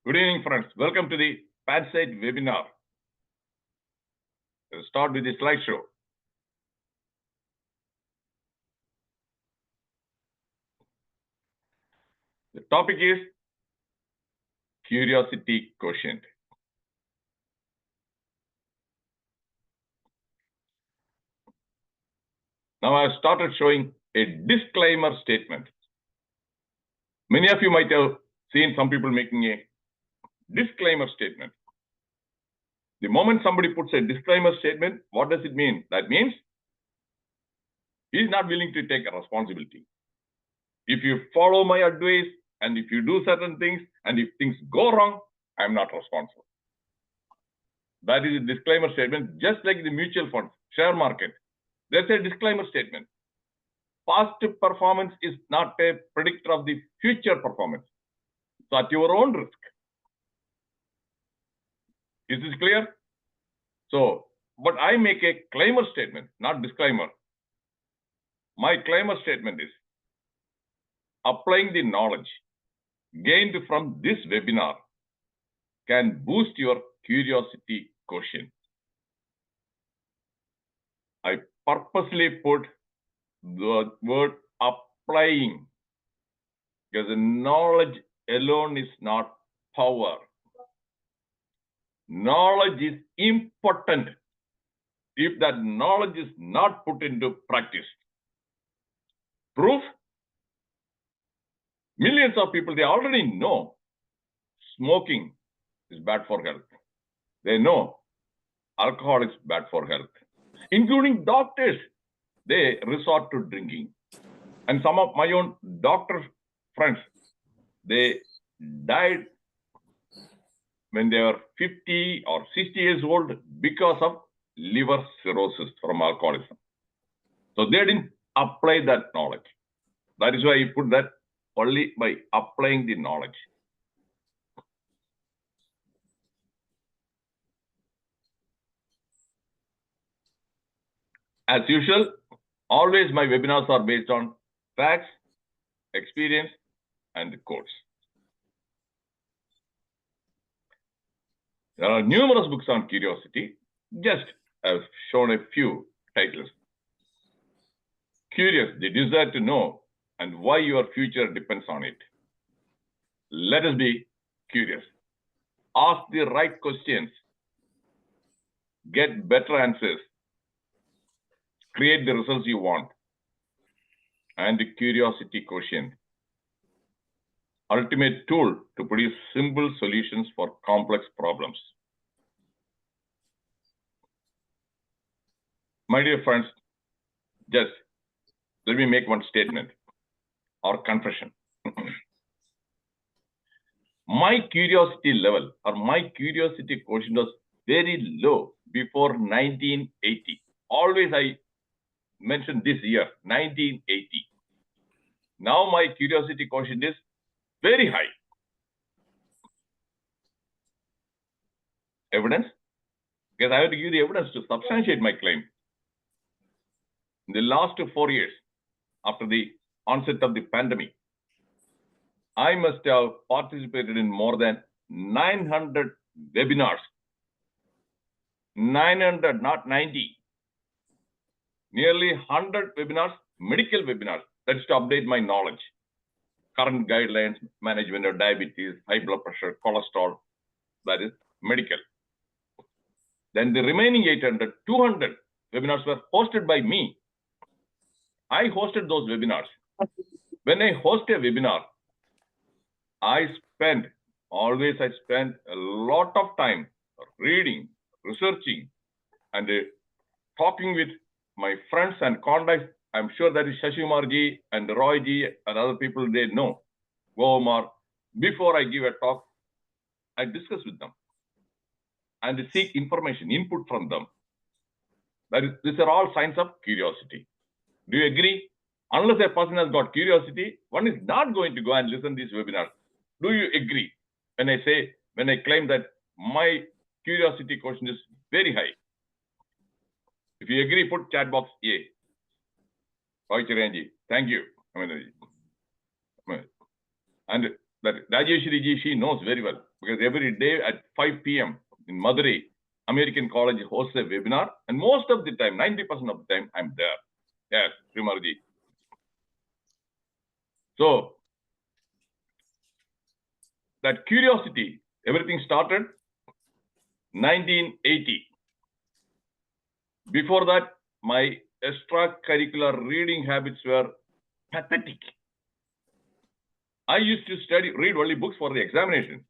Good evening, friends. Welcome to the PANSIGHT webinar. We'll start with the slideshow. The topic is curiosity quotient. Now I've started showing a disclaimer statement. Many of you might have seen some people making a disclaimer statement. The moment somebody puts a disclaimer statement, what does it mean? That means he's not willing to take a responsibility. If you follow my advice and if you do certain things and if things go wrong, I'm not responsible. That is a disclaimer statement, just like the mutual funds, share market. There's a disclaimer statement. Past performance is not a predictor of the future performance. So at your own risk. Is this clear? So, but I make a claimer statement, not disclaimer. My claimer statement is applying the knowledge gained from this webinar can boost your curiosity quotient. I purposely put the word applying because the knowledge alone is not power. Knowledge is important if that knowledge is not put into practice. Proof? Millions of people, they already know smoking is bad for health. They know alcohol is bad for health. Including doctors, they resort to drinking. And some of my own doctor friends, they died when they were 50 or 60 years old because of liver cirrhosis from alcoholism. So they didn't apply that knowledge. That is why I put that only by applying the knowledge. As usual, always my webinars are based on facts, experience, and quotes. There are numerous books on curiosity. Just I've shown a few titles. Curious, the desire to know and why your future depends on it. Let us be curious. Ask the right questions. Get better answers. Create the results you want. And the curiosity quotient. Ultimate tool to produce simple solutions for complex problems. My dear friends, just let me make one statement or confession. My curiosity level or my curiosity quotient was very low before 1980. Always I mention this year, 1980. Now my curiosity quotient is very high. Evidence? Because I have to give the evidence to substantiate my claim. In the last 4 years, after the onset of the pandemic, I must have participated in more than 900 webinars. 900, not 90. Nearly 100 webinars, medical webinars. That is to update my knowledge. Current guidelines, management of diabetes, high blood pressure, cholesterol. That is medical. Then the remaining 800, 200 webinars were hosted by me. I hosted those webinars. When I host a webinar, I spend a lot of time reading, researching, and talking with my friends and contacts. I'm sure that is Shashimarji and Royji and other people they know. Gomar. Before I give a talk, I discuss with them and seek information, input from them. These are all signs of curiosity. Do you agree? Unless a person has got curiosity, one is not going to go and listen to these webinars. Do you agree when I claim that my curiosity quotient is very high? If you agree, put chat box A. Roy Chiranji, thank you. And that Rajeshwari ji, she knows very well. because every day at 5 p.m. in Madurai, American College hosts a webinar, and most of the time, 90% of the time, I'm there. Yes, Srimarji. So, that curiosity, everything started 1980. Before that, my extracurricular reading habits were pathetic. I used to read only books for the examination.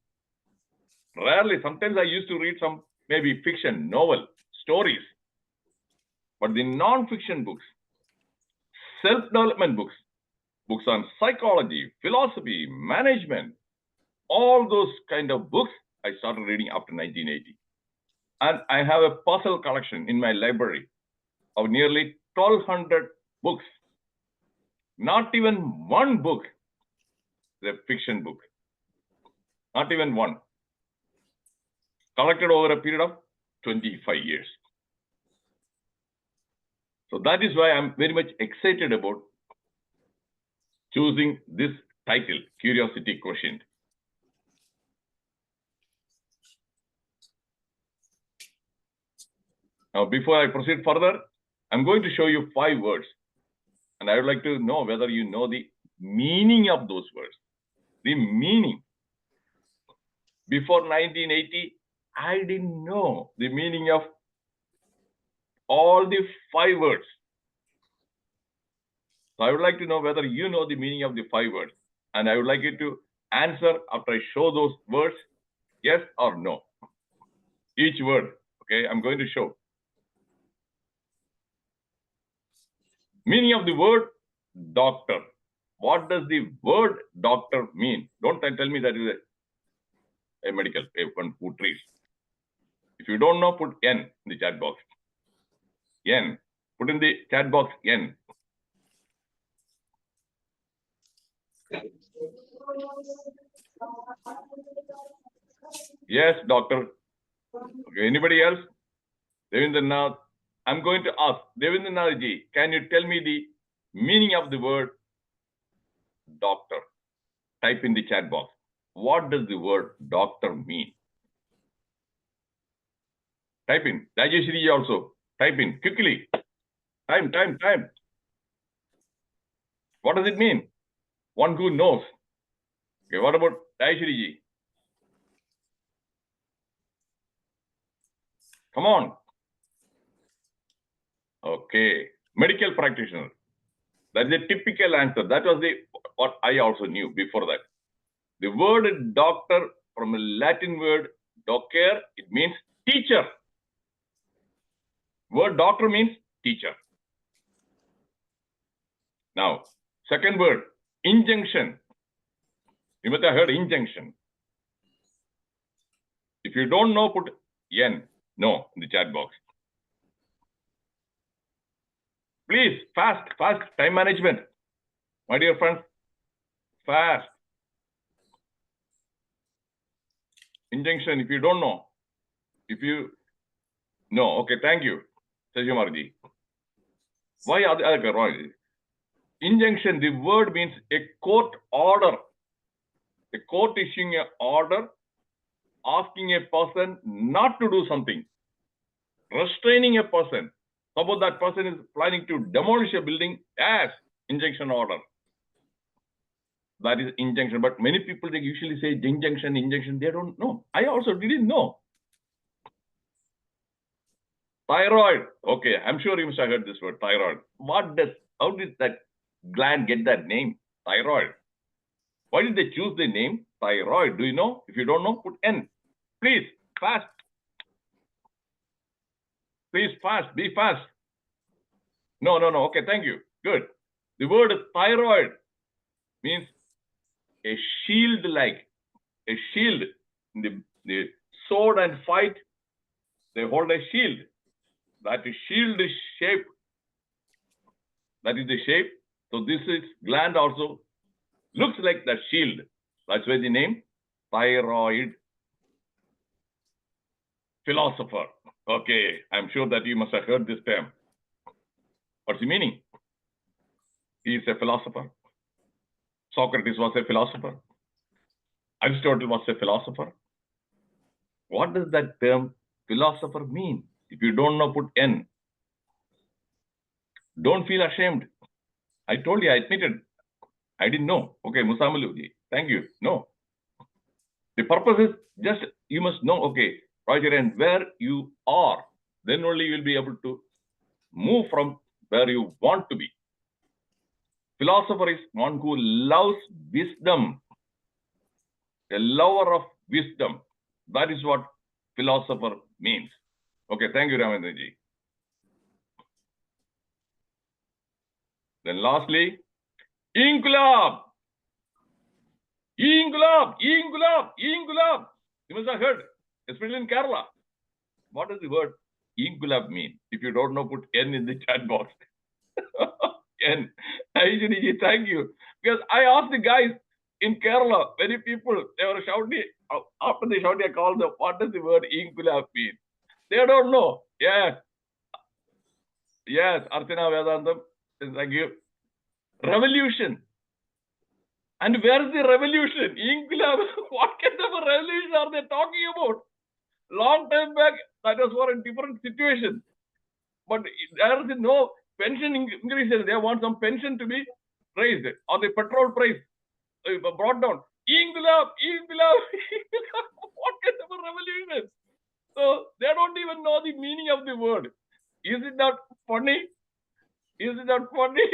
Rarely, sometimes I used to read some maybe fiction, novel, stories. But the non-fiction books, self-development books, books on psychology, philosophy, management, all those kind of books, I started reading after 1980. And I have a puzzle collection in my library of nearly 1,200 books. Not even one book is a fiction book. Not even one. Collected over a period of 25 years. So that is why I'm very much excited about choosing this title, Curiosity Quotient. Now, before I proceed further, I'm going to show you 5 words. And I would like to know whether you know the meaning of those words. The meaning. Before 1980, I didn't know the meaning of all the 5 words. So I would like to know whether you know the meaning of the 5 words. And I would like you to answer after I show those words, yes or no. Each word, okay, I'm going to show. Meaning of the word doctor. What does the word doctor mean? Don't tell me that is a medical, one who treats. If you don't know, put N in the chat box. N. Put in the chat box N. Yes, doctor. Okay, anybody else? Devindranath. I'm going to ask Devindranath ji, can you tell me the meaning of the word doctor? Type in the chat box. What does the word doctor mean? Type in. Rajeshri ji also. Type in quickly. Time. What does it mean? One who knows. Okay, what about Rajeshri ji? Come on. Okay. Medical practitioner. That is a typical answer. That was what I also knew before that. The word doctor, from a Latin word docere, it means teacher. Word doctor means teacher. Now, second word, injunction. You must have heard injunction. If you don't know, put N, no, in the chat box. Please, fast, time management. My dear friends, fast. Injunction, if you don't know. If you know, okay, thank you, Sajimarji. Why are they wrong? Injunction, the word means a court order. A court issuing an order asking a person not to do something, restraining a person. Suppose that person is planning to demolish a building as injunction order. That is injunction. But many people, they usually say injunction, they don't know. I also didn't know. Thyroid. Okay, I'm sure you must have heard this word, thyroid. How did that gland get that name? Thyroid. Why did they choose the name thyroid? Do you know? If you don't know, put N. Please, fast. Please, fast. Be fast. No. Okay, thank you. Good. The word thyroid means a shield-like. A shield. In the sword and fight, they hold a shield. That shield is shaped. That is the shape. So this is gland also looks like that shield. That's why the name thyroid. Philosopher. Okay, I'm sure that you must have heard this term. What's the meaning? He is a philosopher. Socrates was a philosopher. Aristotle was a philosopher. What does that term philosopher mean? If you don't know, put N. Don't feel ashamed. I told you, I admitted, I didn't know. Okay, Musamaluji, thank you. No. The purpose is just, you must know, okay, Roger, and where you are, then only you will be able to move from where you want to be. Philosopher is one who loves wisdom, a lover of wisdom. That is what philosopher means. Okay, thank you, Ramandraji. Then lastly, Inqulab. Inqulab, Inqulab, Inqulab. You must have heard, especially in Kerala. What does the word Inqulab mean? If you don't know, put N in the chat box. N. Aishani, thank you. Because I asked the guys in Kerala, many people, they were shouting, after they shouted, I called them, what does the word Inqulab mean? They don't know. Yes. Yes, Archana Vedantam, thank you. Revolution. And where is the revolution? Inqulab. What kind of a revolution are they talking about? Long time back, that was for a different situation. But there is no pension increase. They want some pension to be raised, or the petrol price brought down. Inqulab, Inqulab, Inqulab. What kind of a revolution? So they don't even know the meaning of the word. Is it not funny? Is it not funny?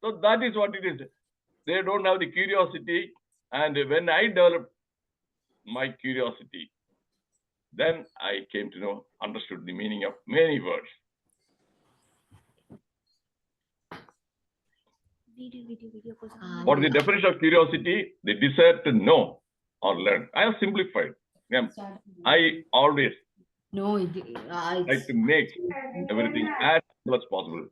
So that is what it is. They don't have the curiosity. And when I developed my curiosity, then I came to know, understood the meaning of many words. What is the definition of curiosity? The desire to know or learn. I have simplified. Yeah. I always like to make everything as simple as possible.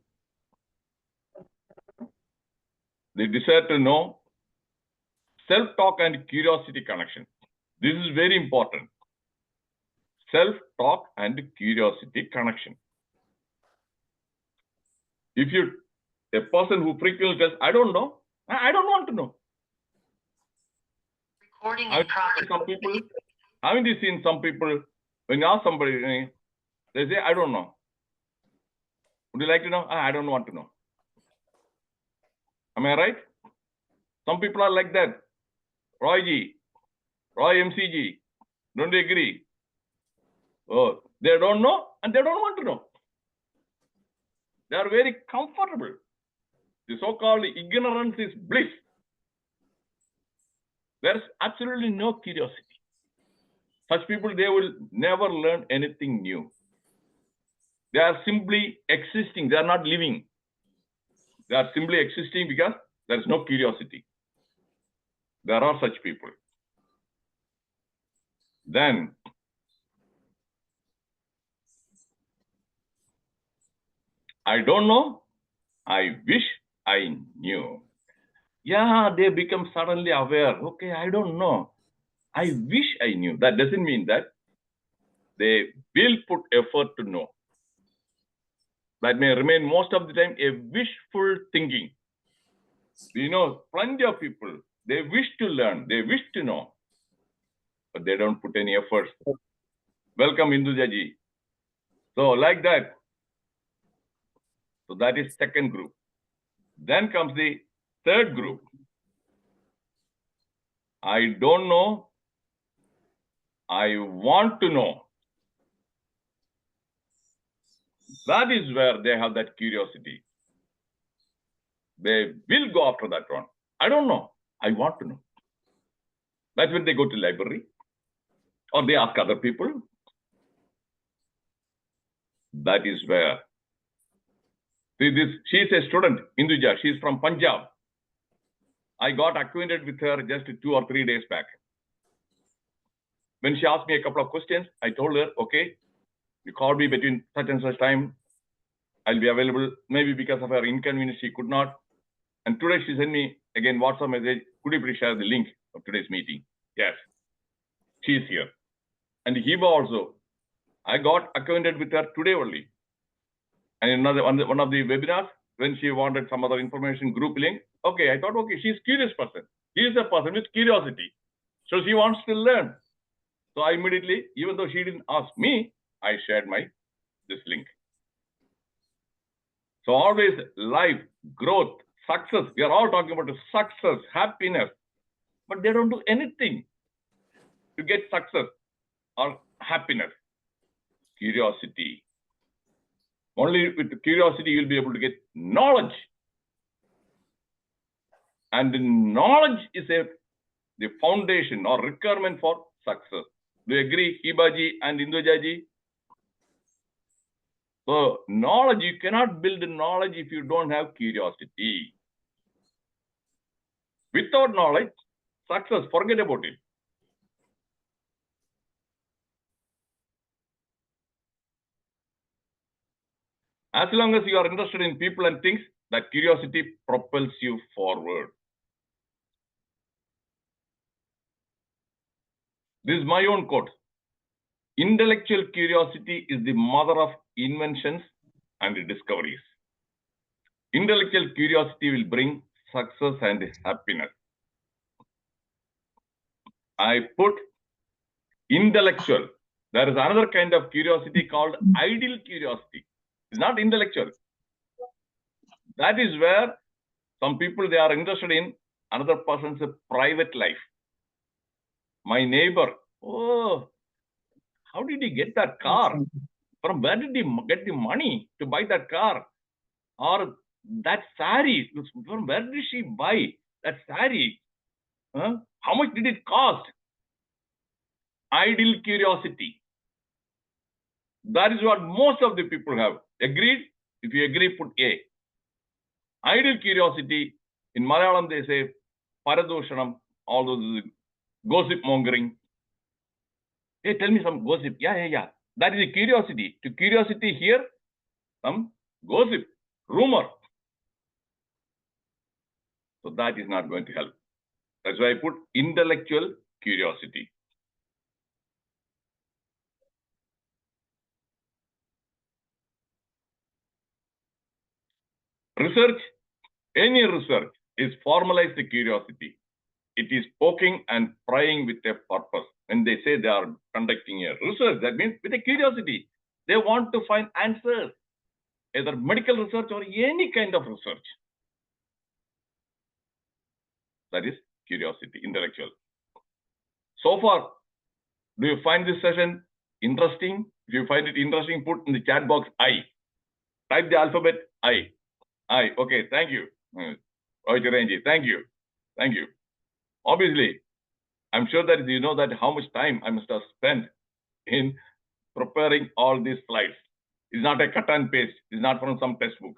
The desire to know, self-talk and curiosity connection. This is very important. Self-talk and curiosity connection. If you, a person who frequently says, I don't know, I don't want to know. Recording in progress. Some people, haven't you seen some people, when you ask somebody, they say, I don't know. Would you like to know? I don't want to know. Am I right? Some people are like that. Roy G, Roy MCG, don't you agree? Oh, they don't know and they don't want to know. They are very comfortable. The so-called ignorance is bliss. There's absolutely no curiosity. Such people, they will never learn anything new. They are simply existing. They are not living. They are simply existing because there is no curiosity. There are such people. Then, I don't know. I wish I knew. Yeah, they become suddenly aware. Okay, I don't know. I wish I knew. That doesn't mean that they will put effort to know. That may remain most of the time a wishful thinking. We know plenty of people, they wish to learn, they wish to know, but they don't put any efforts. Welcome, Indujaji. So like that. So that is second group. Then comes the third group. I don't know. I want to know. That is where they have that curiosity. They will go after that one. I don't know. I want to know. That's when they go to library or they ask other people. That is where. See this, she's a student, Induja. She's from Punjab. I got acquainted with her just 2 or 3 days back. When she asked me a couple of questions, I told her, okay, you call me between such and such time. I'll be available. Maybe because of her inconvenience, she could not. And today she sent me again WhatsApp message. Could you please share the link of today's meeting? Yes, she is here. And Hiba also. I got acquainted with her today only. And another one of the webinars, when she wanted some other information, group link. Okay, I thought, okay, she's a curious person. She is a person with curiosity. So she wants to learn. So I immediately, even though she didn't ask me, I shared this link. So always life, growth, success. We are all talking about success, happiness, but they don't do anything to get success or happiness. Curiosity. Only with curiosity you'll be able to get knowledge. And the knowledge is the foundation or requirement for success. Do you agree, Hibaji and Indujaji? So knowledge, you cannot build knowledge if you don't have curiosity. Without knowledge, success, forget about it. As long as you are interested in people and things, that curiosity propels you forward. This is my own quote. Intellectual curiosity is the mother of inventions and discoveries. Intellectual curiosity will bring success and happiness. I put intellectual. There is another kind of curiosity called ideal curiosity. It's not intellectual. That is where some people, they are interested in another person's private life. My neighbor, oh, how did he get that car? From where did he get the money to buy that car? Or that saree, from where did she buy that saree? How much did it cost? Ideal curiosity. That is what most of the people have. Agreed? If you agree, put A. Ideal curiosity, in Malayalam they say, paradoshanam, all those gossip mongering. Hey, tell me some gossip. Yeah. That is a curiosity. To curiosity here, some gossip, rumor. So that is not going to help. That's why I put intellectual curiosity. Research, any research is formalized curiosity. It is poking and prying with a purpose. When they say they are conducting a research, that means with a curiosity. They want to find answers, either medical research or any kind of research. That is curiosity, intellectual. So far, do you find this session interesting? If you find it interesting, put in the chat box I. Type the alphabet I. Okay, thank you. Thank you. Thank you. Obviously, I'm sure that you know that how much time I must have spent in preparing all these slides. It's not a cut and paste. It's not from some textbook.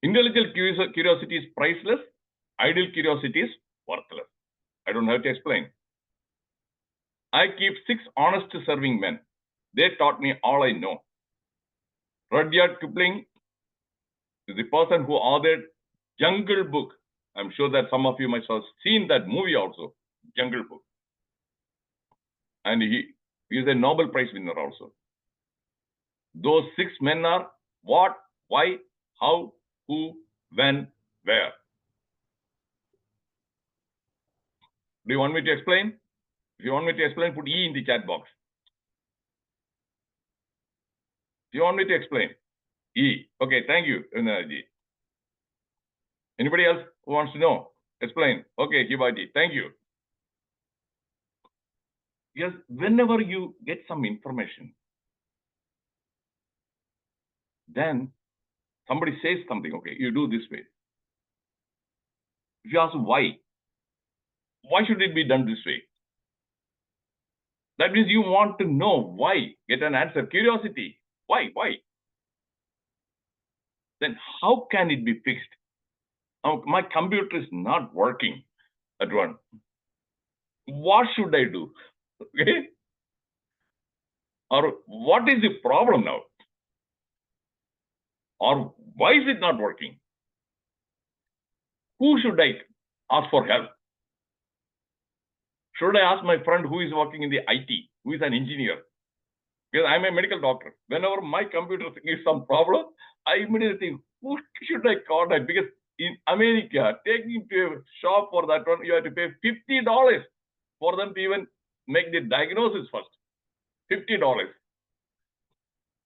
Intellectual curiosity is priceless. Ideal curiosity is worthless. I don't have to explain. I keep 6 honest serving men. They taught me all I know. Rudyard Kipling is the person who authored Jungle Book. I'm sure that some of you might have seen that movie also, Jungle Book. And he is a Nobel Prize winner also. Those 6 men are what, why, how, who, when, where. Do you want me to explain? If you want me to explain, put E in the chat box. If you want me to explain, E. Okay, thank you, Energy. Anybody else who wants to know? Explain. Okay, Hibaji, thank you. Yes, whenever you get some information, then somebody says something, okay, you do this way. If you ask why should it be done this way? That means you want to know why, get an answer, curiosity. Why? Then how can it be fixed? Now, my computer is not working at one. What should I do? Okay? Or what is the problem now? Or why is it not working? Who should I ask for help? Should I ask my friend who is working in the IT, who is an engineer? Because I'm a medical doctor. Whenever my computer is some problem, I immediately think, who should I contact? Because in America, taking to a shop for that one, you have to pay $50 for them to even make the diagnosis first. $50.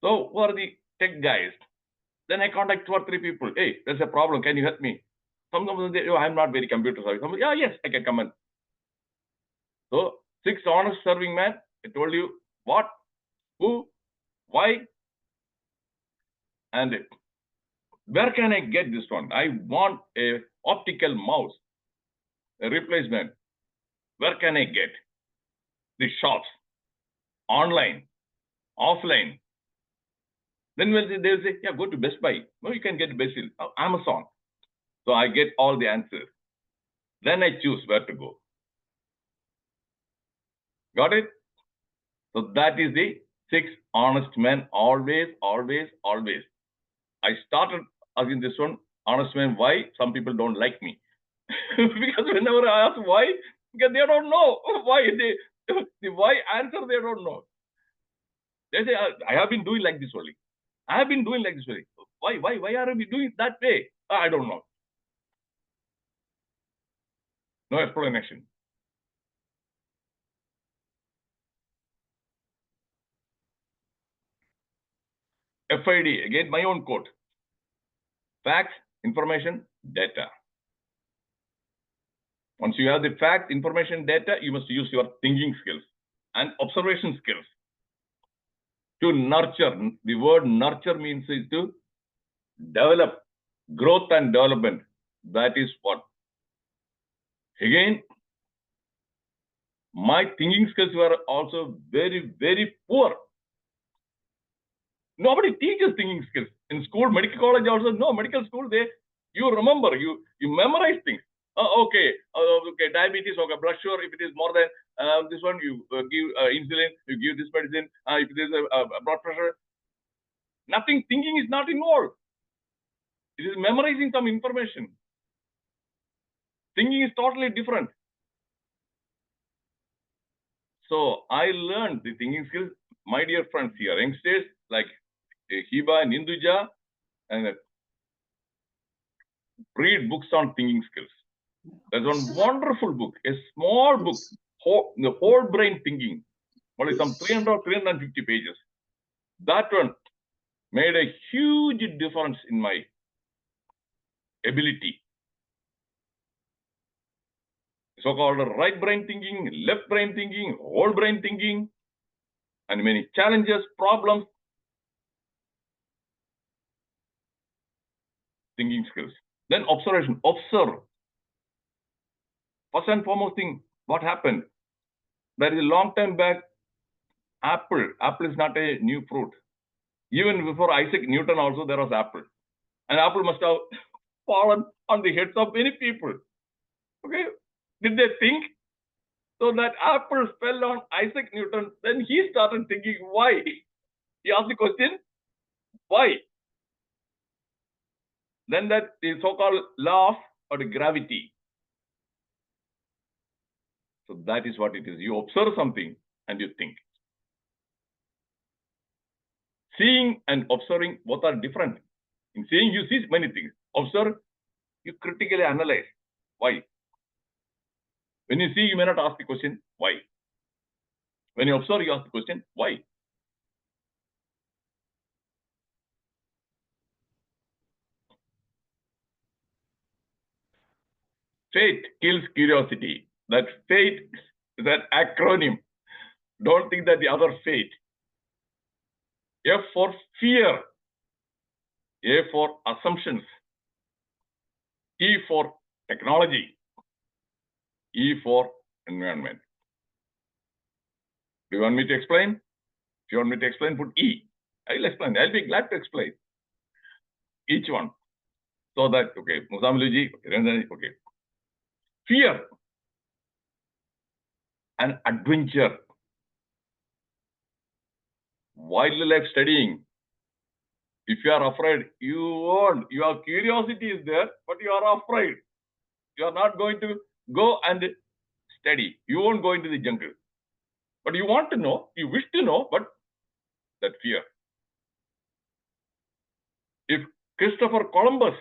So who are the tech guys? Then I contact 2 or 3 people. Hey, there's a problem. Can you help me? Some of them say, oh, I'm not very computer savvy. Some, yeah, yes, I can come in. So 6 honest serving man. I told you what, who, why, and where can I get this one? I want a optical mouse, a replacement. Where can I get? The shops, online, offline. Then they'll say, yeah, go to Best Buy. No, you can get Best Buy, Amazon. So I get all the answers. Then I choose where to go. Got it? So that is the 6 honest men. Always, always, always. I started asking this one, honest men, why? Some people don't like me. Because whenever I ask why, because they don't know why. The why answer they don't know. They say, I have been doing like this only. I have been doing like this only. Why are we doing it that way? I don't know. No explanation. FID, again, my own quote. Facts, information, data. Once you have the fact, information, data, you must use your thinking skills and observation skills to nurture. The word nurture means is to develop, growth and development. That is what. Again, my thinking skills were also very, very poor. Nobody teaches thinking skills. In school, medical college also, no, medical school, you remember, you memorize things. Okay, diabetes, okay, blood sugar, if it is more than this one, you give insulin, you give this medicine, if it is blood pressure. Nothing, thinking is not involved. It is memorizing some information. Thinking is totally different. So I learned the thinking skills. My dear friends here, youngsters like Hiba and Induja, and read books on thinking skills. There's one wonderful book, a small book, the whole brain thinking, only some 300 or 350 pages. That one made a huge difference in my ability. So-called right brain thinking, left brain thinking, whole brain thinking, and many challenges, problems, thinking skills. Then observation, observe. First and foremost thing, what happened? There is a long time back, apple is not a new fruit. Even before Isaac Newton also there was apple. And apple must have fallen on the heads of many people. Okay, did they think? So that apple fell on Isaac Newton, then he started thinking, why? He asked the question, why? Then that the so-called law of gravity. So that is what it is. You observe something and you think. Seeing and observing both are different. In seeing, you see many things. Observe, you critically analyze. Why? When you see, you may not ask the question, why? When you observe, you ask the question, why? Fate kills curiosity. That fate is an acronym. Don't think that the other fate. F for fear. A for assumptions. E for technology. E for environment. Do you want me to explain? If you want me to explain, put E. I'll explain. I'll be glad to explain each one. So that, okay, Musamluji, okay. Fear and adventure. Wildlife studying. If you are afraid, you won't. Your curiosity is there, but you are afraid. You are not going to go and study. You won't go into the jungle. But you want to know, you wish to know, but that fear. If Christopher Columbus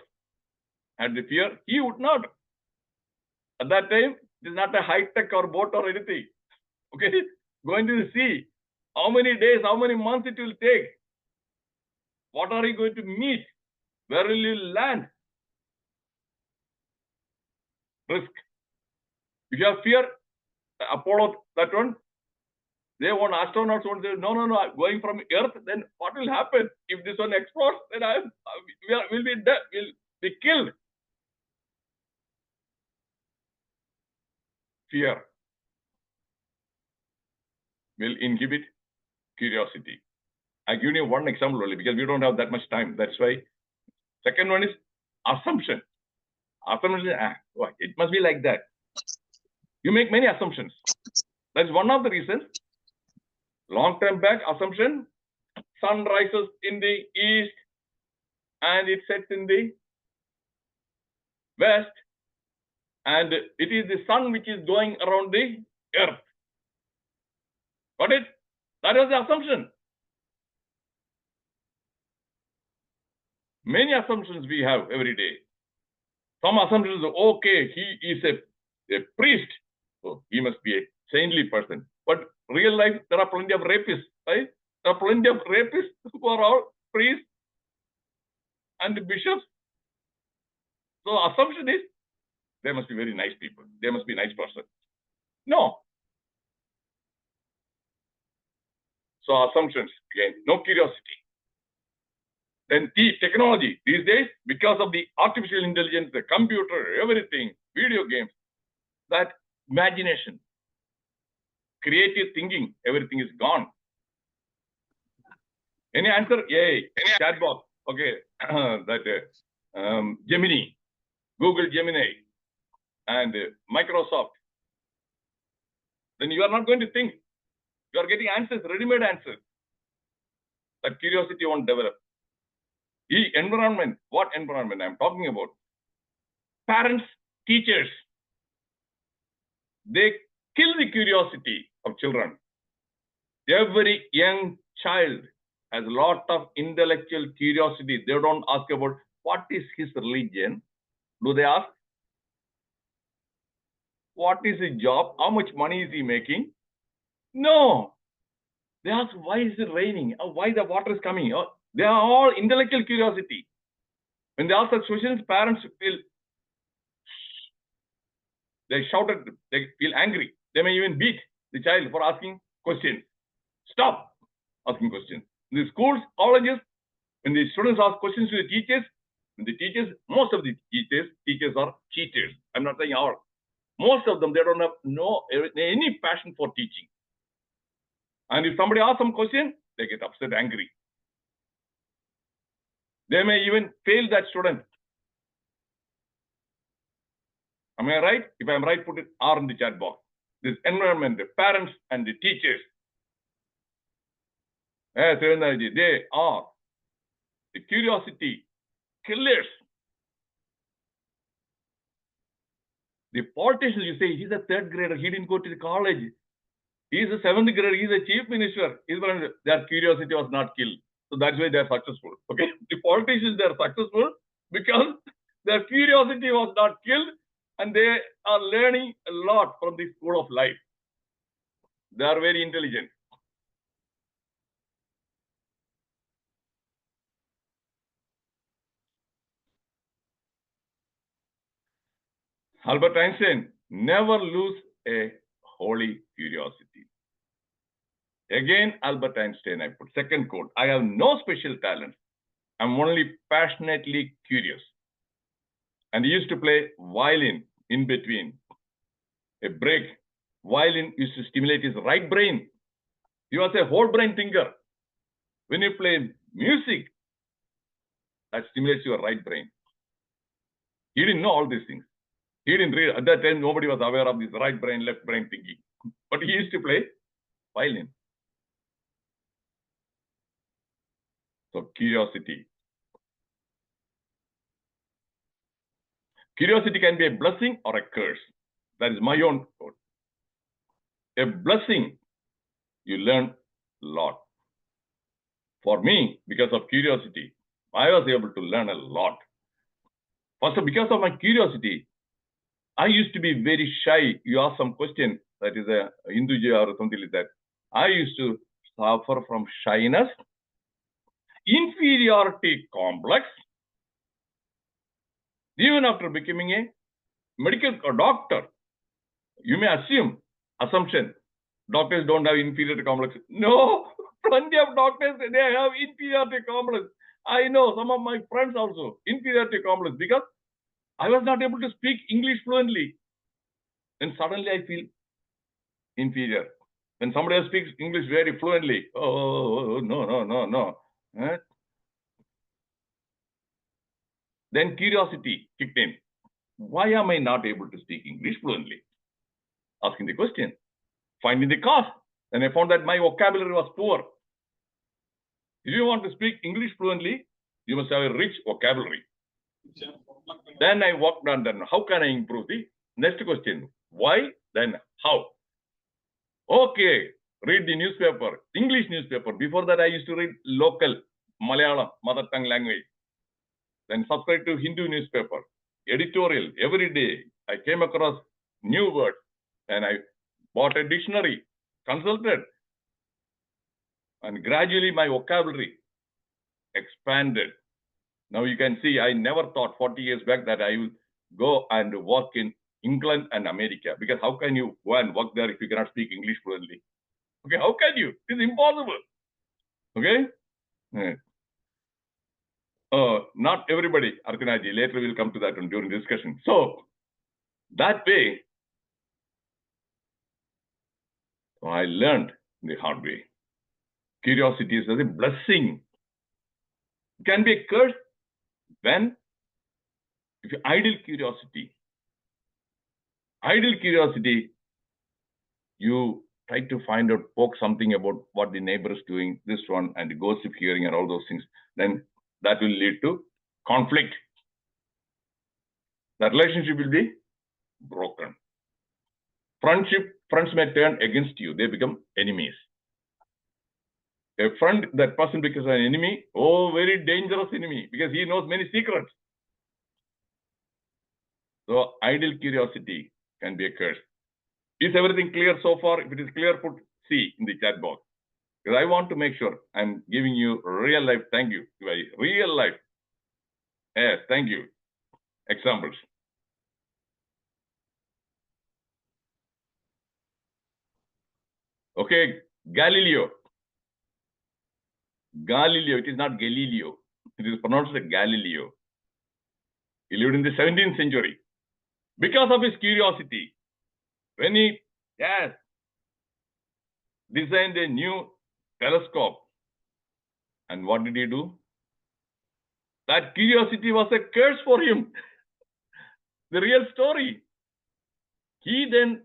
had the fear, he would not. At that time, it is not a high-tech or boat or anything. Okay, going to the sea. How many days, how many months it will take? What are you going to meet? Where will you land? Risk. If you have fear, Apollo, that one, they want astronauts want to say, no, I'm going from Earth, then what will happen? If this one explodes, then we'll be dead, we'll be killed. Fear will inhibit curiosity. I give you one example only because we don't have that much time. That's why. Second one is assumption. Assumption is, it must be like that. You make many assumptions. That is one of the reasons. Long time back, assumption, sun rises in the east and it sets in the west, and it is the sun which is going around the earth. Got it? That was the assumption. Many assumptions we have every day. Some assumptions, okay, he is a priest, so he must be a saintly person. But real life, there are plenty of rapists, right? There are plenty of rapists who are all priests and bishops. So assumption is, they must be very nice people. They must be nice person. No. So assumptions, again, no curiosity. Then technology. These days, because of the artificial intelligence, the computer, everything, video games, that imagination, creative thinking, everything is gone. Any answer? Yay. Chat box. Okay. Gemini, Google Gemini, and Microsoft. Then you are not going to think. You are getting answers, ready-made answers. That curiosity won't develop. Environment. What environment I'm talking about? Parents, teachers. They kill the curiosity of children. Every young child has a lot of intellectual curiosity. They don't ask about what is his religion. Do they ask? What is his job? How much money is he making? No. They ask, why is it raining? Why the water is coming? They are all intellectual curiosity. When they ask such questions, parents feel, they shout at them. They feel angry. They may even beat the child for asking questions. Stop asking questions. In the schools, colleges, when the students ask questions to the teachers, most of the teachers are cheaters. I'm not saying all. Most of them, they don't have any passion for teaching. And if somebody asks some question, they get upset, angry. They may even fail that student. Am I right? If I'm right, put it R in the chat box. This environment, the parents and the teachers, they are the curiosity killers. The politicians, you say, he's a third grader, he didn't go to the college. He's a seventh grader, he's a chief minister. Their curiosity was not killed. So that's why they're successful. Okay. The politicians, they're successful because their curiosity was not killed and they are learning a lot from the school of life. They are very intelligent. Albert Einstein, never lose a holy curiosity. Again, Albert Einstein, I put second quote, I have no special talent. I'm only passionately curious. And he used to play violin in between. A break. Violin used to stimulate his right brain. He was a whole brain thinker. When you play music, that stimulates your right brain. He didn't know all these things. He didn't read. At that time, nobody was aware of this right brain, left brain thinking. But he used to play violin. So curiosity. Curiosity can be a blessing or a curse. That is my own quote. A blessing, you learn a lot. For me, because of curiosity, I was able to learn a lot. Pastor, because of my curiosity, I used to be very shy. You ask some question that is a Hindu or something like that. I used to suffer from shyness, inferiority complex, even after becoming a medical doctor. You may assumption, doctors don't have inferiority complex. No, plenty of doctors, they have inferiority complex. I know some of my friends also, inferiority complex, because I was not able to speak English fluently. Then suddenly I feel inferior. When somebody else speaks English very fluently, no. Then curiosity kicked in. Why am I not able to speak English fluently? Asking the question, finding the cause. And I found that my vocabulary was poor. If you want to speak English fluently, you must have a rich vocabulary. Then I worked on that. How can I improve? The next question, why, then how? Okay, read the newspaper, English newspaper. Before that, I used to read local Malayalam, mother tongue language. Then subscribe to Hindu newspaper, editorial. Every day, I came across new words and I bought a dictionary, consulted. And gradually my vocabulary expanded. Now you can see, I never thought 40 years back that I would go and work in England and America, because how can you go and work there if you cannot speak English fluently? Okay, how can you? It's impossible. Okay? Not everybody, Archanaji, later we'll come to that one during discussion. So, that way, I learned the hard way. Curiosity is a blessing. It can be a curse when, if you idle curiosity, you try to find out, poke something about what the neighbor is doing, this one, and the gossip hearing and all those things, then that will lead to conflict. The relationship will be broken. Friends may turn against you. They become enemies. A friend, that person becomes an enemy, very dangerous enemy, because he knows many secrets. So idle curiosity can be a curse. Is everything clear so far? If it is clear, put C in the chat box. Because I want to make sure I'm giving you real life, thank you, real life. Yes, thank you. Examples. Okay, Galileo, it is not Galileo. It is pronounced as Galileo. He lived in the 17th century. Because of his curiosity, when he designed a new telescope, and what did he do? That curiosity was a curse for him. The real story. He then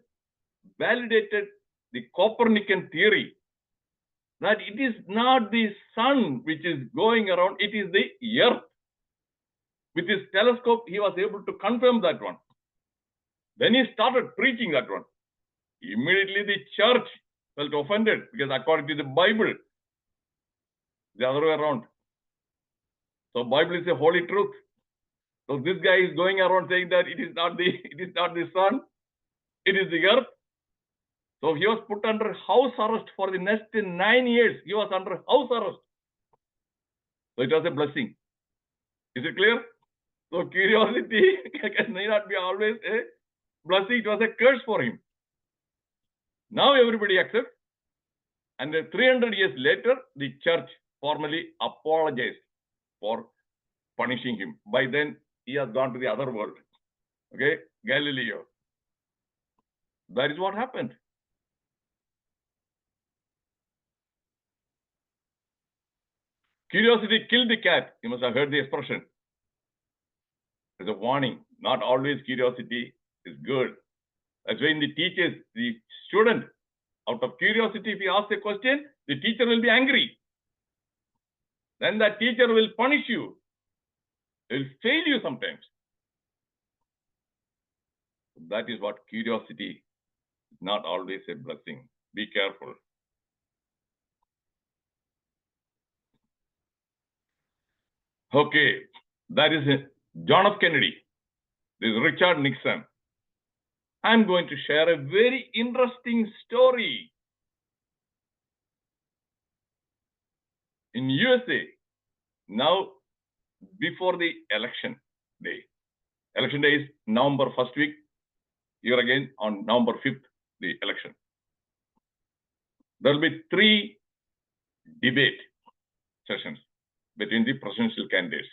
validated the Copernican theory that it is not the sun which is going around, it is the earth. With his telescope, he was able to confirm that one. Then he started preaching that one. Immediately the church felt offended, because according to the Bible, the other way around. So Bible is a holy truth. So this guy is going around saying that it is not the sun, it is the earth. So he was put under house arrest for the next 9 years. He was under house arrest. So it was a blessing. Is it clear? So curiosity may not be always a blessing. It was a curse for him. Now everybody accepts. And 300 years later, the church formally apologized for punishing him. By then, he has gone to the other world. Okay, Galileo. That is what happened. Curiosity killed the cat. You must have heard the expression. There's a warning. Not always curiosity is good. That's when the teachers, the student, out of curiosity, if you ask a question, the teacher will be angry. Then that teacher will punish you. He will fail you sometimes. That is what curiosity is, not always a blessing. Be careful. Okay, that is John F. Kennedy. This is Richard Nixon. I'm going to share a very interesting story. In USA, now before the election day is November 1st week, here again on November 5th, the election. There will be 3 debate sessions between the presidential candidates.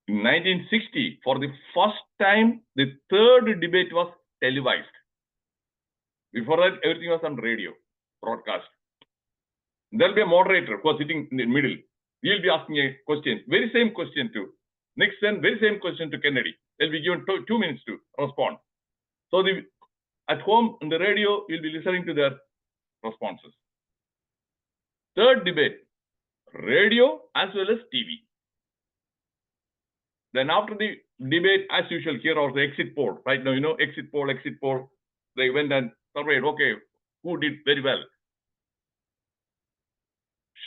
In 1960, for the first time, the 3rd debate was televised. Before that, everything was on radio, broadcast. There will be a moderator who is sitting in the middle. He will be asking a question, very same question to Nixon, very same question to Kennedy. They'll be given 2 minutes to respond. So at home, on the radio, you'll be listening to their responses. 3rd debate, radio as well as TV. Then after the debate, as usual, here also exit poll. Right now, exit poll. They went and surveyed, okay, who did very well?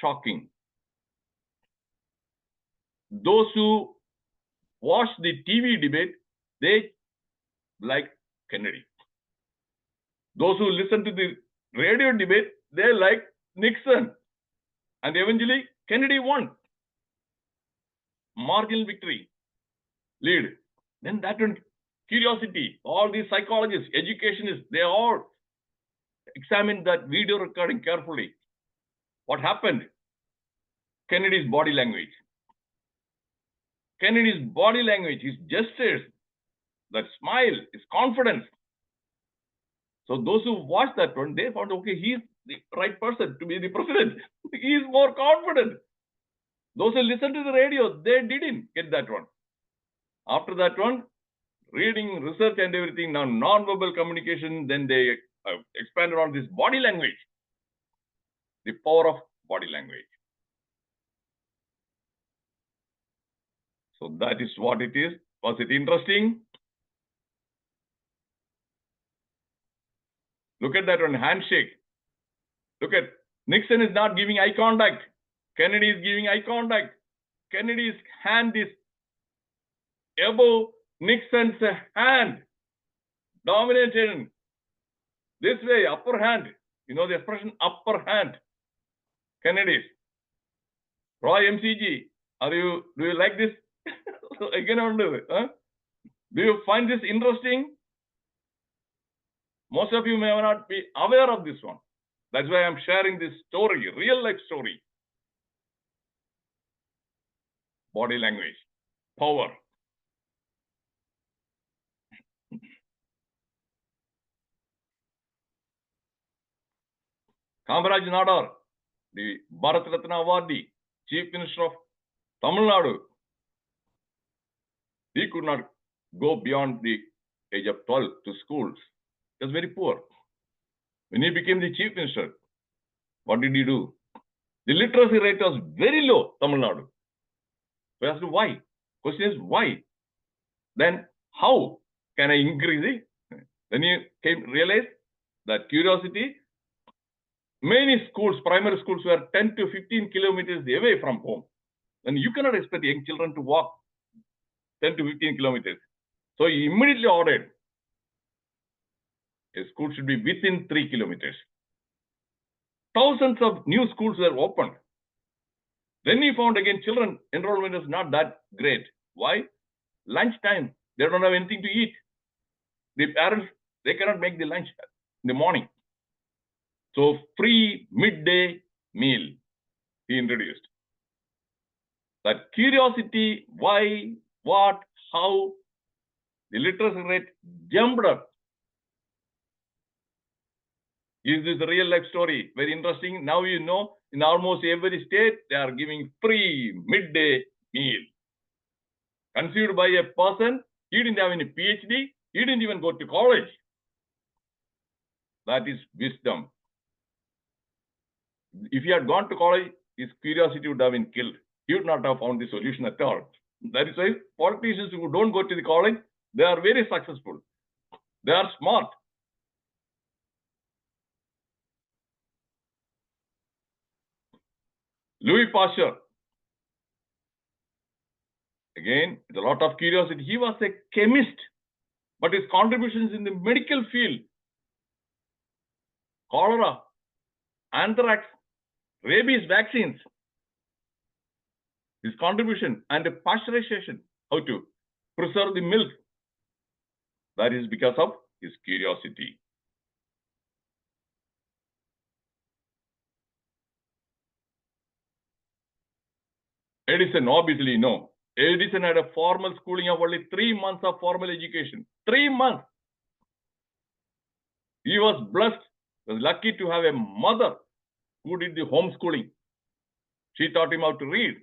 Shocking. Those who watched the TV debate, they like Kennedy. Those who listened to the radio debate, they like Nixon. And eventually, Kennedy won. Marginal victory. Lead. Then that one, curiosity. All these psychologists, educationists, they all examined that video recording carefully. What happened? Kennedy's body language. Kennedy's body language, his gestures, that smile, his confidence. So those who watched that one, they found, okay, he's the right person to be the president. He is more confident. Those who listened to the radio, they didn't get that one. After that one, reading, research and everything, now non-verbal communication, then they expanded on this body language. The power of body language. So that is what it is. Was it interesting? Look at that one, handshake. Look at, Nixon is not giving eye contact. Kennedy is giving eye contact. Kennedy's hand is above Nixon's hand. Dominated. This way, upper hand. You know the expression upper hand. Kennedy's. Roy MCG, do you like this? Again, huh? Do you find this interesting? Most of you may not be aware of this one. That's why I'm sharing this story, real life story. Body language, power. Kamaraj Nadar, the Bharat Ratna awardee, Chief Minister of Tamil Nadu, he could not go beyond the age of 12 to schools. He was very poor. When he became the Chief Minister, what did he do? The literacy rate was very low, Tamil Nadu. So I asked why? Question is why? Then how can I increase it? Then you realize that curiosity, many schools, primary schools were 10 to 15 kilometers away from home. And you cannot expect young children to walk 10 to 15 kilometers. So he immediately ordered a school should be within 3 kilometers. Thousands of new schools were opened. Then he found again children enrollment is not that great. Why? Lunchtime, they don't have anything to eat. The parents, they cannot make the lunch in the morning. So free midday meal he introduced. That curiosity, why, what, how, the literacy rate jumped up. Is this a real life story? Very interesting. Now you know in almost every state they are giving free midday meal. Conceived by a person, he didn't have any PhD, he didn't even go to college. That is wisdom. If he had gone to college, his curiosity would have been killed. He would not have found the solution at all. That is why politicians who don't go to the college, they are very successful. They are smart. Louis Pasteur. Again, with a lot of curiosity. He was a chemist, but his contributions in the medical field, cholera, anthrax, rabies vaccines, his contribution, and pasteurization, how to preserve the milk, that is because of his curiosity. Edison, obviously, no. Edison had a formal schooling of only 3 months of formal education. 3 months. He was blessed, was lucky to have a mother who did the homeschooling. She taught him how to read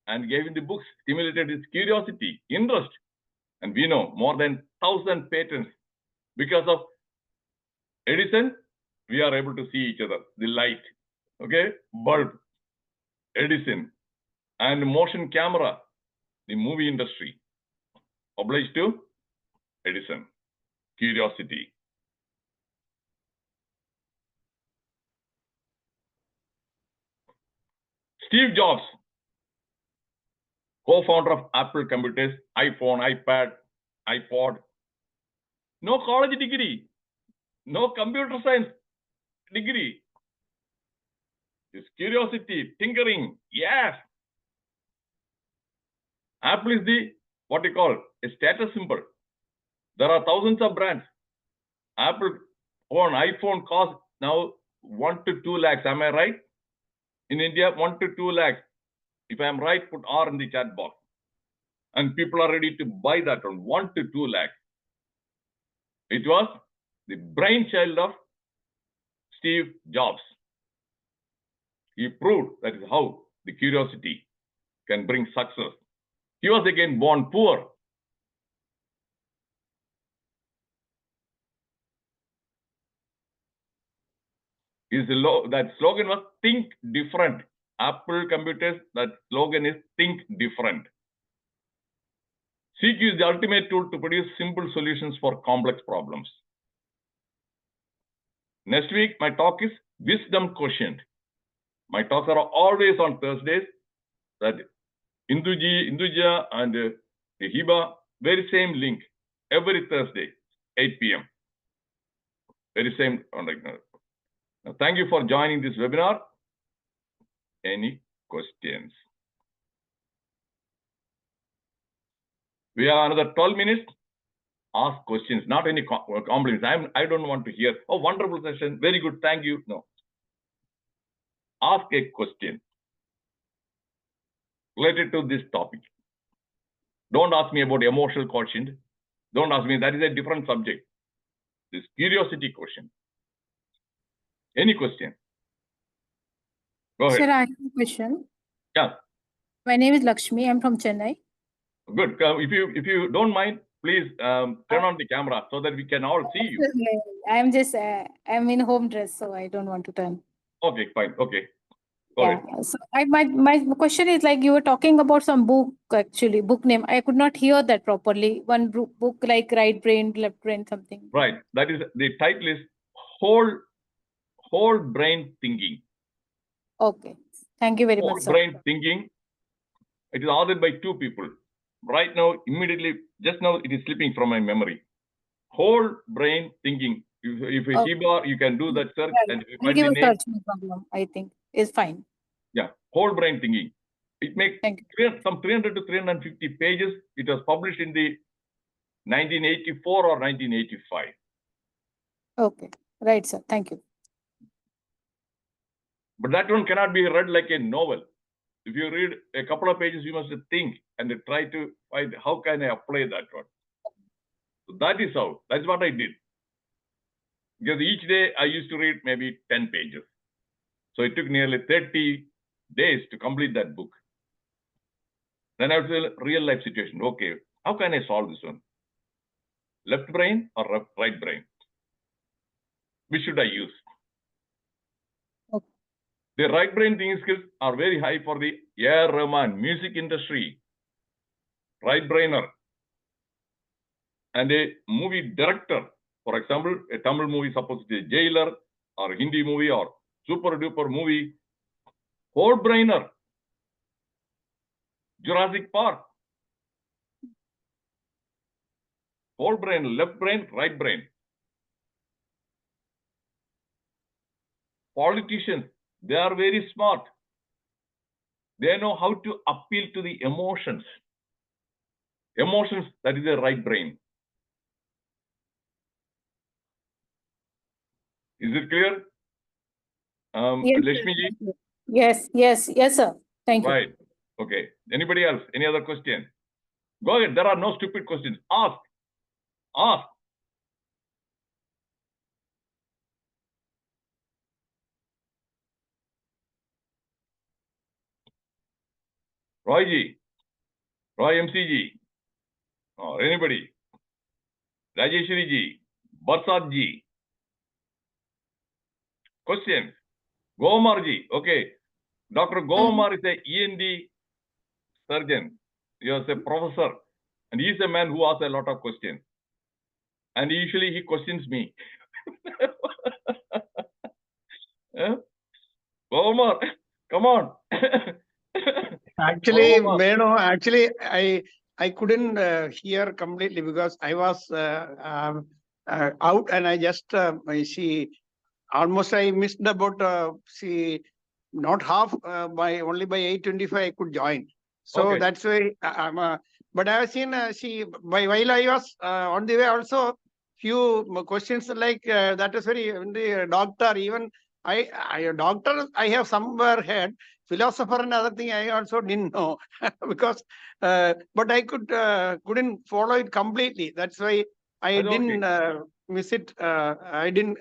and gave him the books, stimulated his curiosity, interest. And we know more than 1,000 patents. Because of Edison, we are able to see each other. The light, okay, bulb, Edison, and motion camera, the movie industry, obliged to Edison. Curiosity. Steve Jobs, co-founder of Apple computers, iPhone, iPad, iPod. No college degree, no computer science degree. His curiosity, tinkering, yes. Apple is the, what you call, a status symbol. There are thousands of brands. Apple on iPhone costs now 1 to 2 lakhs. Am I right? In India, 1 to 2 lakhs. If I am right, put R in the chat box. And people are ready to buy that one, 1 to 2 lakhs. It was the brainchild of Steve Jobs. He proved that is how the curiosity can bring success. He was again born poor. That slogan was think different. Apple computers, that slogan is think different. CQ is the ultimate tool to produce simple solutions for complex problems. Next week, my talk is Wisdom Quotient. My talks are always on Thursdays. That Induja and Hiba, very same link, every Thursday, 8 p.m. Very same. Now, thank you for joining this webinar. Any questions? We have another 12 minutes. Ask questions, not any compliments. I don't want to hear, oh, wonderful session, very good, thank you. No. Ask a question related to this topic. Don't ask me about emotional quotient. Don't ask me, that is a different subject. This curiosity question. Any question? Go ahead. Sir, I have a question. Yeah. My name is Lakshmi. I'm from Chennai. Good. If you don't mind, please turn on the camera so that we can all see you. I'm just I'm in home dress, so I don't want to turn. Okay, fine. Okay. Go ahead. So my question is, like, you were talking about some book, actually, book name. I could not hear that properly. One book like right brain, left brain, something. Right. That is, the title is Whole Brain Thinking. Okay. Thank you very much, sir. Whole Brain Thinking. It is authored by 2 people. Right now, immediately, just now, it is slipping from my memory. Whole Brain Thinking. If you Hiba, you can do that search. Yeah, And if you I'll find give the a name, search, no problem. I think it's fine. yeah, Whole Brain Thinking. It makes some 300 to 350 pages. It was published in the 1984 or 1985. Okay. Right, sir. Thank you. But that one cannot be read like a novel. If you read a couple of pages, you must think and try to find how can I apply that one. So that is how. That's what I did. Because each day I used to read maybe 10 pages. So it took nearly 30 days to complete that book. Then I was in a real life situation. Okay, how can I solve this one? Left brain or right brain? Which should I use? Okay. The right brain thinking skills are very high for the A.R. Rahman music industry. Right brainer. And a movie director. For example, a Tamil movie, suppose it's a Jailer, or a Hindi movie, or super duper movie. Whole brainer. Jurassic Park. Whole brain, left brain, right brain. Politicians, they are very smart. They know how to appeal to the emotions. Emotions, that is the right brain. Is it clear? Yes, Lakshmi ji? sir. Yes, sir. Thank you. Right. Okay. Anybody else? Any other question? Go ahead. There are no stupid questions. Ask. Ask. Roy ji, Roy MC ji, or anybody. Rajeshwari ji, Barsad ji. Questions? Gomar ji. Okay. Dr. Gomar is a END surgeon. He is a professor. And he is a man who asks a lot of questions. And usually he questions me. Gomar, come on. Actually, Gomar. Venu, actually, I couldn't hear completely because I was out and I just see almost I missed about not half by only by 8:25 I could join. So Okay. that's why but I have seen while I was on the way also few questions like that is very the doctor even I doctor I have somewhere heard. Philosopher and other thing I also didn't know because but I couldn't follow it completely. That's why I That's didn't okay. miss it. I didn't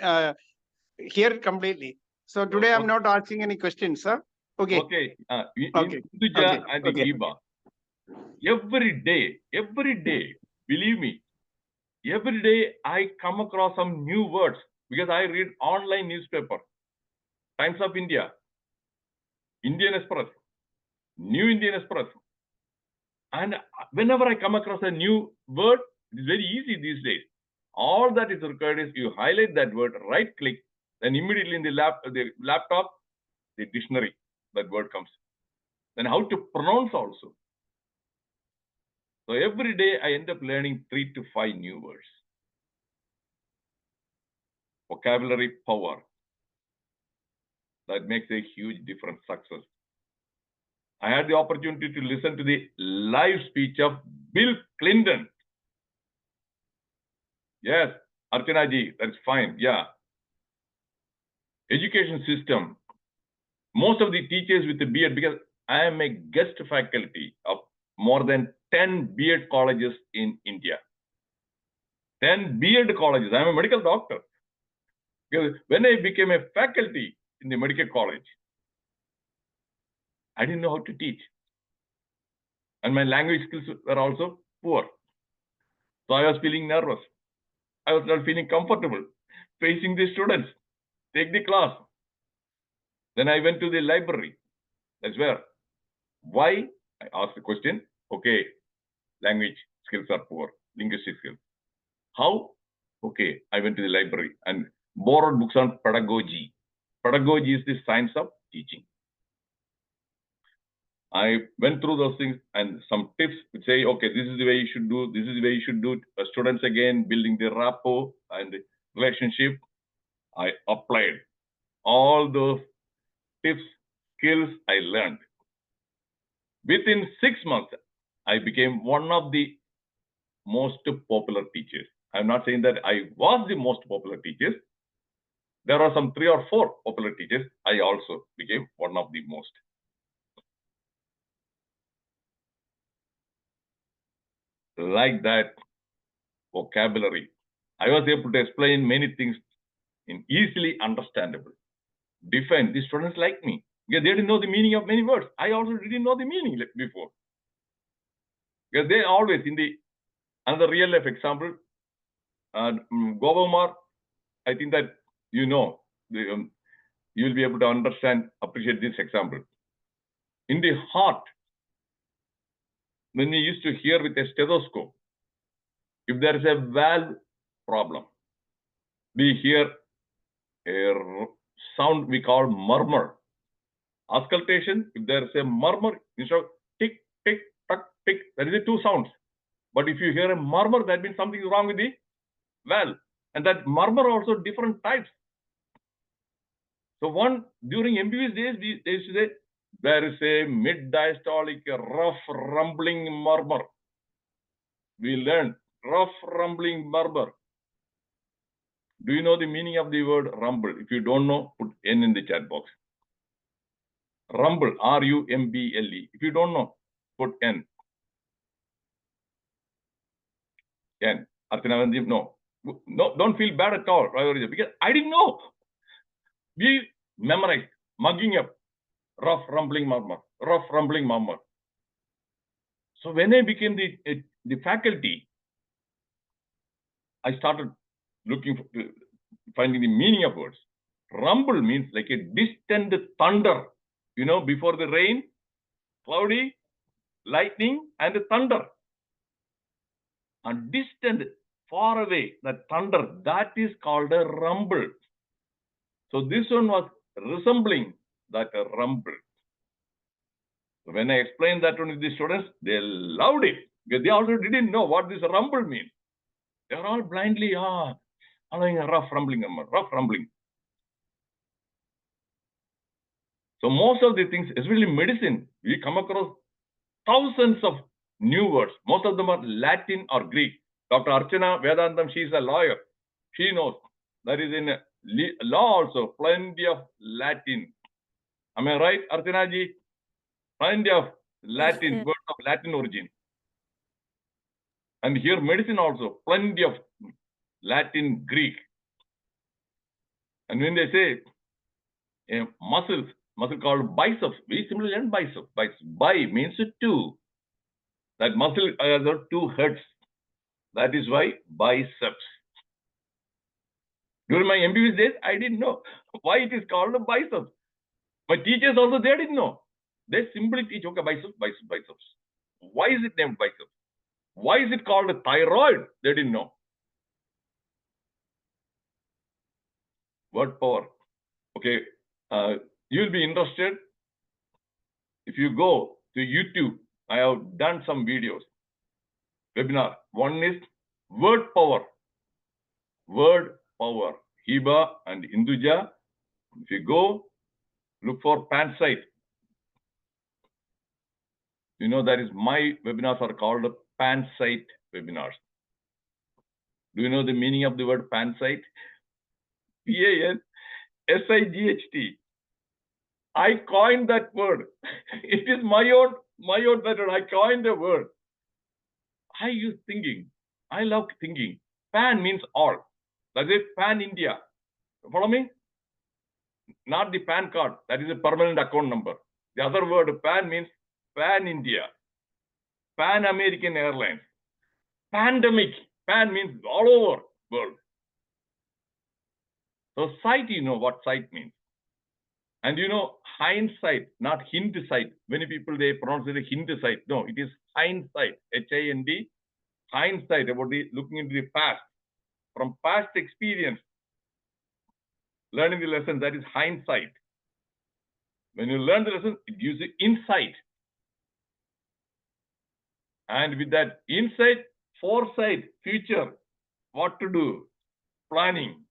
hear it completely. So today I'm not asking any questions, sir. Okay. Okay. In Okay. Hinduja Okay. and Okay. Iba, every day, believe me, every day I come across some new words because I read online newspaper, Times of India, Indian Express, New Indian Express. And whenever I come across a new word, it is very easy these days. All that is required is you highlight that word, right click, then immediately in the laptop, the dictionary, that word comes. Then how to pronounce also. So every day I end up learning 3 to 5 new words. Vocabulary power. That makes a huge difference, success. I had the opportunity to listen to the live speech of Bill Clinton. Yes, Archana ji, that's fine. Yeah. Education system. Most of the teachers with the B.Ed, because I am a guest faculty of more than 10 B.Ed colleges in India. 10 B.Ed colleges. I'm a medical doctor. Because when I became a faculty in the medical college, I didn't know how to teach. And my language skills were also poor. So I was feeling nervous. I was not feeling comfortable facing the students, take the class. Then I went to the library. That's where. Why? I asked the question. Okay, language skills are poor, linguistic skills. How? Okay, I went to the library and borrowed books on pedagogy. Pedagogy is the science of teaching. I went through those things and some tips would say, okay, this is the way you should do, this is the way you should do. Students again, building the rapport and the relationship. I applied all those tips, skills I learned. Within 6 months, I became one of the most popular teachers. I'm not saying that I was the most popular teacher. There are some 3 or 4 popular teachers. I also became one of the most. Like that vocabulary, I was able to explain many things in easily understandable. Define. The students like me. Because they didn't know the meaning of many words. I also didn't know the meaning before. Because they always, in the another real life example, Govamar, I think that you know, you will be able to understand, appreciate this example. In the heart, when we used to hear with a stethoscope, if there is a valve problem, we hear a sound we call murmur. Auscultation, if there is a murmur, instead of tick, tick, tuck, tick, there is a 2 sounds. But if you hear a murmur, that means something is wrong with the valve. And that murmur also different types. So one, during MBBS days, they used to say, there is a mid-diastolic rough rumbling murmur. We learned rough rumbling murmur. Do you know the meaning of the word rumble? If you don't know, put N in the chat box. Rumble, R-U-M-B-L-E. If you don't know, put N. N. Archana, no. No, don't feel bad at all, because I didn't know. We memorized, mugging up, rough rumbling murmur, rough rumbling murmur. So when I became the faculty, I started looking for, finding the meaning of words. Rumble means like a distant thunder. You know, before the rain, cloudy, lightning, and the thunder. And distant, far away, that thunder, that is called a rumble. So this one was resembling that rumble. So when I explained that one to the students, they loved it, because they also didn't know what this rumble means. They are all blindly, following a rough rumbling, rough rumbling. So most of the things, especially medicine, we come across thousands of new words. Most of them are Latin or Greek. Dr. Archana Vedantam, she is a lawyer. She knows. That is in law also, plenty of Latin. Am I right, Archana ji? Plenty of Latin, words of Latin origin. And here medicine also, plenty of Latin, Greek. And when they say muscle called biceps, we simply learn biceps. Bi means two. That muscle has two heads. That is why biceps. During my MBBS days, I didn't know why it is called a biceps. My teachers also, they didn't know. They simply teach, okay, biceps. Why is it named biceps? Why is it called a thyroid? They didn't know. Word power. Okay, you'll be interested. If you go to YouTube, I have done some videos, webinar. One is word power. Word power. Hiba and Induja. If you go, look for PANSIGHT. You know, that is my webinars are called PANSIGHT webinars. Do you know the meaning of the word PANSIGHT? P-A-N-S-I-G-H-T. I coined that word. It is my own method. I coined the word. I use thinking. I love thinking. Pan means all. That is Pan India. Follow me? Not the PAN card. That is a permanent account number. The other word, Pan, means Pan India. Pan American Airlines. Pandemic. Pan means all over world. So sight, you know what sight means. And you know, hindsight, not hindsight. Many people, they pronounce it hindsight. No, it is hindsight. H-I-N-D. Hindsight, about the looking into the past. From past experience, learning the lesson, that is hindsight. When you learn the lesson, it gives you insight. And with that insight, foresight, future, what to do, planning.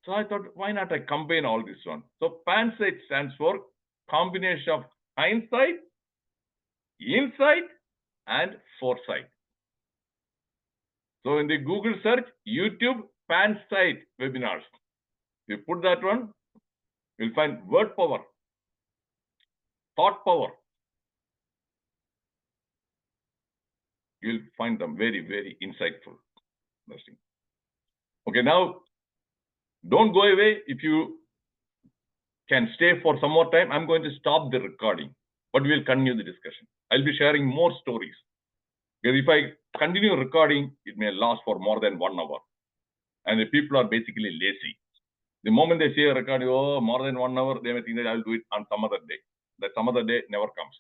So I thought, why not I combine all this one? So PANSIGHT stands for combination of hindsight, insight, and foresight. So in the Google search, YouTube, PANSIGHT webinars. You put that one, you'll find word power, thought power. You'll find them very, very insightful. Okay, now don't go away. If you can stay for some more time, I'm going to stop the recording, but we'll continue the discussion. I'll be sharing more stories. Because if I continue recording, it may last for more than 1 hour. And the people are basically lazy. The moment they say a recording, oh, more than 1 hour, they may think that I'll do it on some other day. That some other day never comes.